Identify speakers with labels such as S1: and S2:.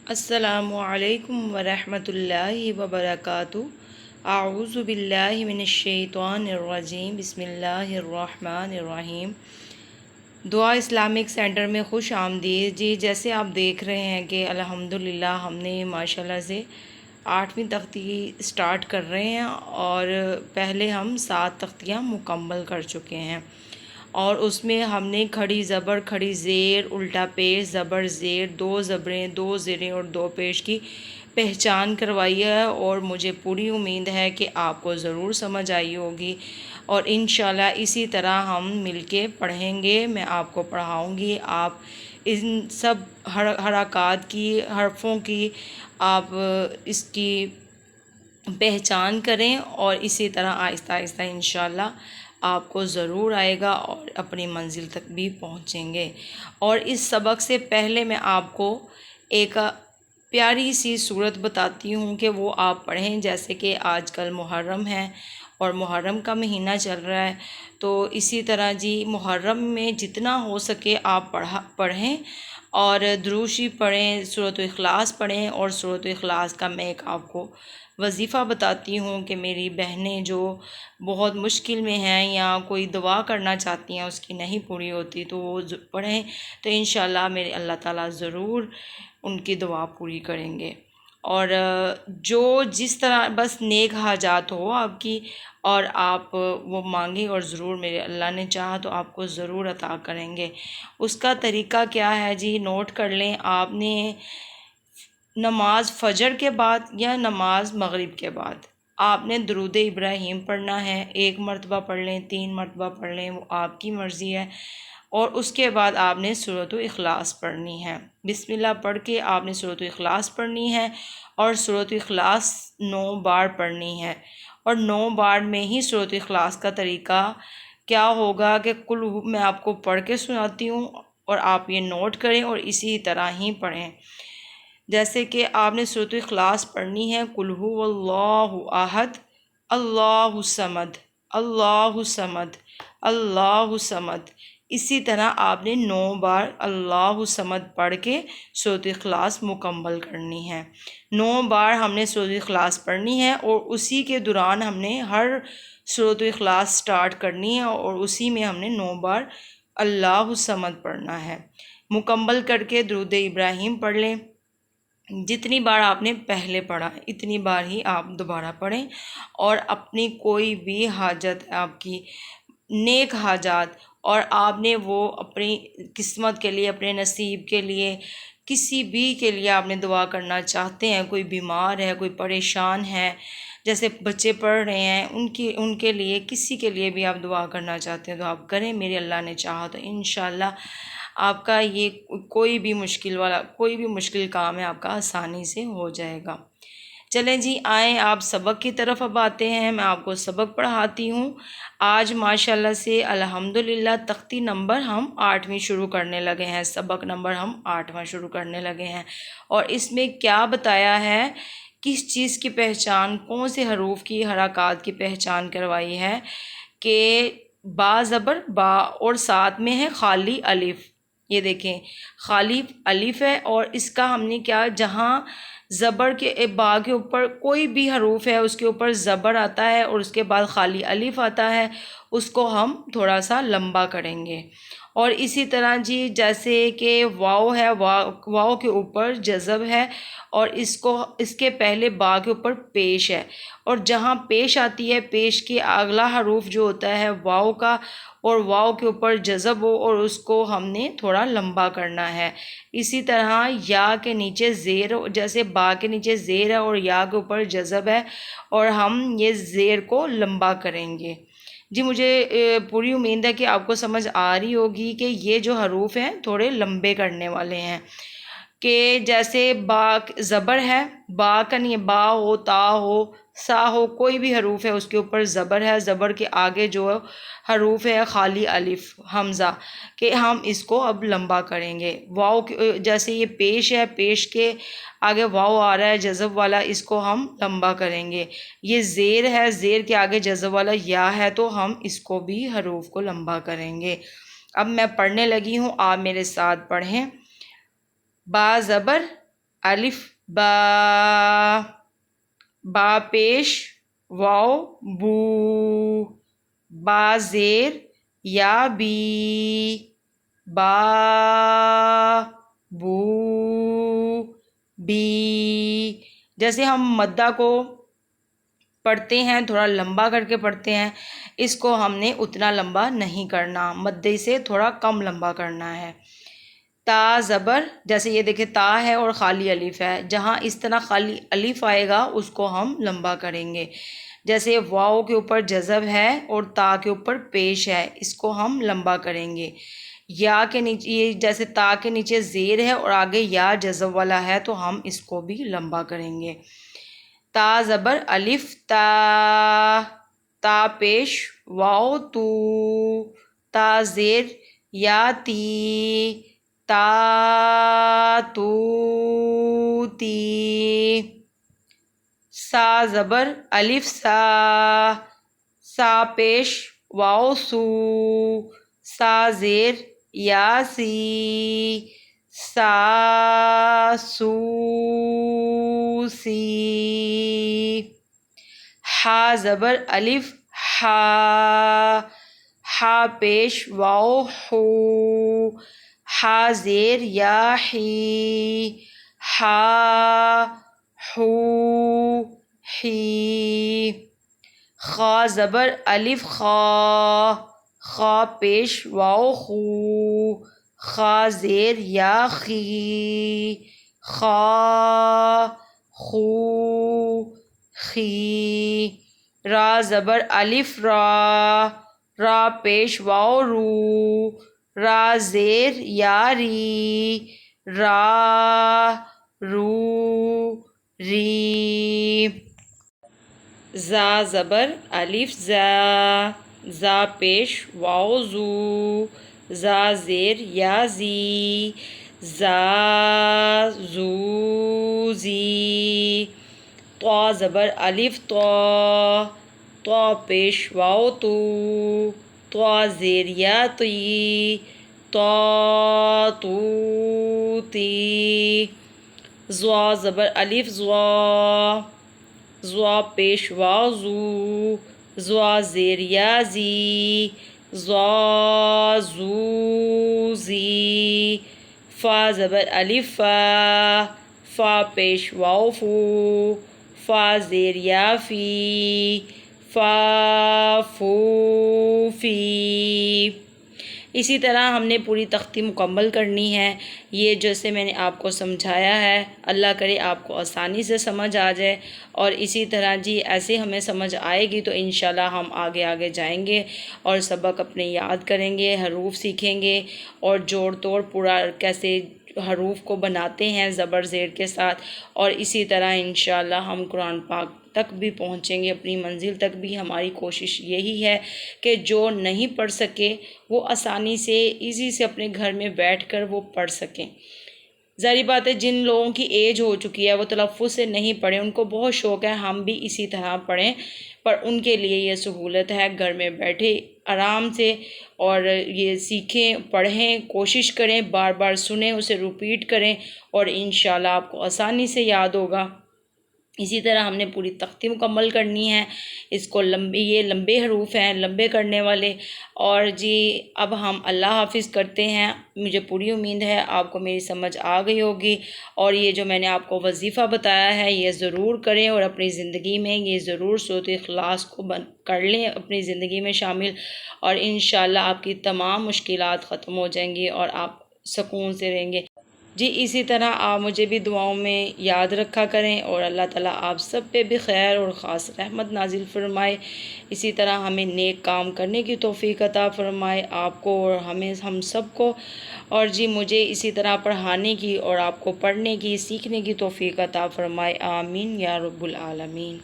S1: السلام علیکم ورحمۃ اللہ وبرکاتہ۔ اعوذ باللہ من الشیطان الرجیم، بسم اللہ الرحمن الرحیم۔ دعا اسلامک سینٹر میں خوش آمدید جی۔ جیسے آپ دیکھ رہے ہیں کہ الحمدللہ ہم نے ماشاءاللہ سے 8ویں تختی سٹارٹ کر رہے ہیں اور پہلے ہم 7 تختیاں مکمل کر چکے ہیں، اور اس میں ہم نے کھڑی زبر، کھڑی زیر، الٹا پیش، زبر زیر، 2 زبریں، 2 زیریں اور 2 پیش کی پہچان کروائی ہے، اور مجھے پوری امید ہے کہ آپ کو ضرور سمجھ آئی ہوگی، اور انشاءاللہ اسی طرح ہم مل کے پڑھیں گے۔ میں آپ کو پڑھاؤں گی، آپ ان سب حرکات کی، حرفوں کی آپ اس کی پہچان کریں، اور اسی طرح آہستہ آہستہ انشاءاللہ آپ کو ضرور آئے گا اور اپنی منزل تک بھی پہنچیں گے۔ اور اس سبق سے پہلے میں آپ کو ایک پیاری سی صورت بتاتی ہوں کہ وہ آپ پڑھیں، جیسے کہ آج کل محرم ہے اور محرم کا مہینہ چل رہا ہے، تو اسی طرح جی محرم میں جتنا ہو سکے آپ پڑھیں، اور درود شریف پڑھیں، سورۃ الاخلاص پڑھیں، اور سورۃ الاخلاص کا میں ایک آپ کو وظیفہ بتاتی ہوں کہ میری بہنیں جو بہت مشکل میں ہیں یا کوئی دعا کرنا چاہتی ہیں، اس کی نہیں پوری ہوتی، تو وہ پڑھیں، تو انشاءاللہ میرے اللہ تعالیٰ ضرور ان کی دعا پوری کریں گے۔ اور جو جس طرح بس نیک حاجات ہو آپ کی، اور آپ وہ مانگیں، اور ضرور میرے اللہ نے چاہا تو آپ کو ضرور عطا کریں گے۔ اس کا طریقہ کیا ہے جی، نوٹ کر لیں۔ آپ نے نماز فجر کے بعد یا نماز مغرب کے بعد آپ نے درود ابراہیم پڑھنا ہے، 1 مرتبہ پڑھ لیں، 3 مرتبہ پڑھ لیں، وہ آپ کی مرضی ہے، اور اس کے بعد آپ نے سورۃ الاخلاص پڑھنی ہے۔ بسم اللہ پڑھ کے آپ نے سورۃ الاخلاص پڑھنی ہے، اور سورۃ الاخلاص 9 بار پڑھنی ہے، اور 9 بار میں ہی سورۃ الاخلاص کا طریقہ کیا ہوگا کہ میں آپ کو پڑھ کے سناتی ہوں، اور آپ یہ نوٹ کریں اور اسی طرح ہی پڑھیں۔ جیسے کہ آپ نے سورۃ الاخلاص پڑھنی ہے، قل هو اللہ احد اللہ الصمد اللہ الصمد اللہ الصمد۔ اسی طرح آپ نے 9 بار اللہ الصمد پڑھ کے سورۃ الاخلاص مکمل کرنی ہے۔ 9 بار ہم نے سورۃ الاخلاص پڑھنی ہے، اور اسی کے دوران ہم نے ہر سورۃ الاخلاص سٹارٹ کرنی ہے، اور اسی میں ہم نے 9 بار اللہ الصمد پڑھنا ہے۔ مکمل کر کے درود ابراہیم پڑھ لیں، جتنی بار آپ نے پہلے پڑھا اتنی بار ہی آپ دوبارہ پڑھیں، اور اپنی کوئی بھی حاجت آپ کی نیک حاجات، اور آپ نے وہ اپنی قسمت کے لیے، اپنے نصیب کے لیے، کسی بھی کے لیے آپ نے دعا کرنا چاہتے ہیں، کوئی بیمار ہے، کوئی پریشان ہے، جیسے بچے پڑھ رہے ہیں، ان کے لیے، کسی کے لیے بھی آپ دعا کرنا چاہتے ہیں تو آپ کریں، میرے اللہ نے چاہا تو انشاءاللہ آپ کا یہ کوئی بھی مشکل کام ہے آپ کا آسانی سے ہو جائے گا۔ چلیں جی، آئیں آپ سبق کی طرف اب آتے ہیں، میں آپ کو سبق پڑھاتی ہوں۔ آج ماشاءاللہ سے الحمدللہ تختی نمبر ہم 8ویں شروع کرنے لگے ہیں، سبق نمبر ہم 8واں شروع کرنے لگے ہیں، اور اس میں کیا بتایا ہے، کس چیز کی پہچان، کون سے حروف کی حرکات کی پہچان کروائی ہے، کہ با زبر با، اور ساتھ میں ہے خالی الف۔ یہ دیکھیں خالی الف ہے، اور اس کا ہم نے کیا، جہاں زبر کے با کے اوپر کوئی بھی حروف ہے اس کے اوپر زبر آتا ہے اور اس کے بعد خالی الف آتا ہے، اس کو ہم تھوڑا سا لمبا کریں گے۔ اور اسی طرح جی جیسے کہ واو ہے، واو کے اوپر جزم ہے، اور اس کے پہلے با کے اوپر پیش ہے، اور جہاں پیش آتی ہے، پیش کے اگلا حروف جو ہوتا ہے واو کا، اور واو کے اوپر جزم ہو، اور اس کو ہم نے تھوڑا لمبا کرنا ہے۔ اسی طرح یا کے نیچے زیر، جیسے با کے نیچے زیر ہے اور یا کے اوپر جزم ہے، اور ہم یہ زیر کو لمبا کریں گے۔ جی مجھے پوری امید ہے کہ آپ کو سمجھ آ رہی ہوگی کہ یہ جو حروف ہیں تھوڑے لمبے کرنے والے ہیں، کہ جیسے با زبر ہے، با کا نہیں، با ہو، تا ہو، سا ہو، کوئی بھی حروف ہے اس کے اوپر زبر ہے، زبر کے آگے جو حروف ہے خالی الف حمزہ، کہ ہم اس کو اب لمبا کریں گے۔ واو جیسے یہ پیش ہے، پیش کے آگے واو آ رہا ہے جزم والا، اس کو ہم لمبا کریں گے۔ یہ زیر ہے، زیر کے آگے جزم والا یا ہے، تو ہم اس کو بھی حروف کو لمبا کریں گے۔ اب میں پڑھنے لگی ہوں، آپ میرے ساتھ پڑھیں۔ با زبر الف با، با پیش واو بو، با زیر یا بی، با بو بی. جیسے ہم مدہ کو پڑھتے ہیں تھوڑا لمبا کر کے پڑھتے ہیں، اس کو ہم نے اتنا لمبا نہیں کرنا، مدے سے تھوڑا کم لمبا کرنا ہے. تا زبر، جیسے یہ دیکھیں تا ہے اور خالی الف ہے، جہاں اس طرح خالی الف آئے گا اس کو ہم لمبا کریں گے. جیسے واؤ کے اوپر جزم ہے اور تا کے اوپر پیش ہے، اس کو ہم لمبا کریں گے. یا کے نیچے، یہ جیسے تا کے نیچے زیر ہے اور آگے یا جزم والا ہے تو ہم اس کو بھی لمبا کریں گے. تا زبر الف تا، تا پیش واؤ تو، تا زیر یا تی، تا تو تی. سا زبر الف سا، سا پیش واؤ سو، سا زیر یا سی، سا سو سی. ہا زبر الف ہا، ہا پیش واؤ ہو، ہا زیر یا ہی، ہا ہو ہی. خا زبر الف خا، خا پیش واؤ خو، خا زیر یا خی، خا خو خی. را زبر الف را، را پیش واؤ رو، را زیر یا ری، را رو ری. زا زبر الف زا، زا پیش واؤ زو، زا زیر یا زی، زا زو زی. طا زبر الف طا، طا پیش واؤ تو، طا زیر یا تی، طا تو تی. ضا زبر الف ضا، ضا پیش واؤ زو، ضا زیر یا زی، ضا زو زی. فا زبر الف فا، فا پیش واؤ فو، فا زیر یا فی، فا فو فی. اسی طرح ہم نے پوری تختی مکمل کرنی ہے. یہ جیسے میں نے آپ کو سمجھایا ہے، اللہ کرے آپ کو آسانی سے سمجھ آ جائے. اور اسی طرح جی ایسے ہمیں سمجھ آئے گی تو انشاءاللہ ہم آگے آگے جائیں گے اور سبق اپنے یاد کریں گے، حروف سیکھیں گے اور جوڑ توڑ پورا کیسے حروف کو بناتے ہیں زبر زیر کے ساتھ. اور اسی طرح انشاءاللہ ہم قرآن پاک تک بھی پہنچیں گے، اپنی منزل تک بھی. ہماری کوشش یہی ہے کہ جو نہیں پڑھ سکے وہ آسانی سے ایزی سے اپنے گھر میں بیٹھ کر وہ پڑھ سکیں. ظاہری بات ہے جن لوگوں کی ایج ہو چکی ہے وہ تلفظ سے نہیں پڑھیں، ان کو بہت شوق ہے ہم بھی اسی طرح پڑھیں، پر ان کے لیے یہ سہولت ہے گھر میں بیٹھے آرام سے اور یہ سیکھیں، پڑھیں، کوشش کریں، بار بار سنیں، اسے ریپیٹ کریں اور انشاءاللہ آپ کو آسانی سے یاد ہوگا. اسی طرح ہم نے پوری تختی مکمل کرنی ہے. اس کو یہ لمبے حروف ہیں، لمبے کرنے والے. اور جی اب ہم اللہ حافظ کرتے ہیں. مجھے پوری امید ہے آپ کو میری سمجھ آ گئی ہوگی اور یہ جو میں نے آپ کو وظیفہ بتایا ہے یہ ضرور کریں اور اپنی زندگی میں یہ ضرور سورۃ اخلاص کو کر لیں اپنی زندگی میں شامل، اور انشاءاللہ آپ کی تمام مشکلات ختم ہو جائیں گی اور آپ سکون سے رہیں گے. جی اسی طرح آپ مجھے بھی دعاؤں میں یاد رکھا کریں اور اللہ تعالیٰ آپ سب پہ بھی خیر اور خاص رحمت نازل فرمائے. اسی طرح ہمیں نیک کام کرنے کی توفیق عطا فرمائے آپ کو اور ہم سب کو. اور جی مجھے اسی طرح پڑھانے کی اور آپ کو پڑھنے کی، سیکھنے کی توفیق عطا فرمائے. آمین یا رب العالمین.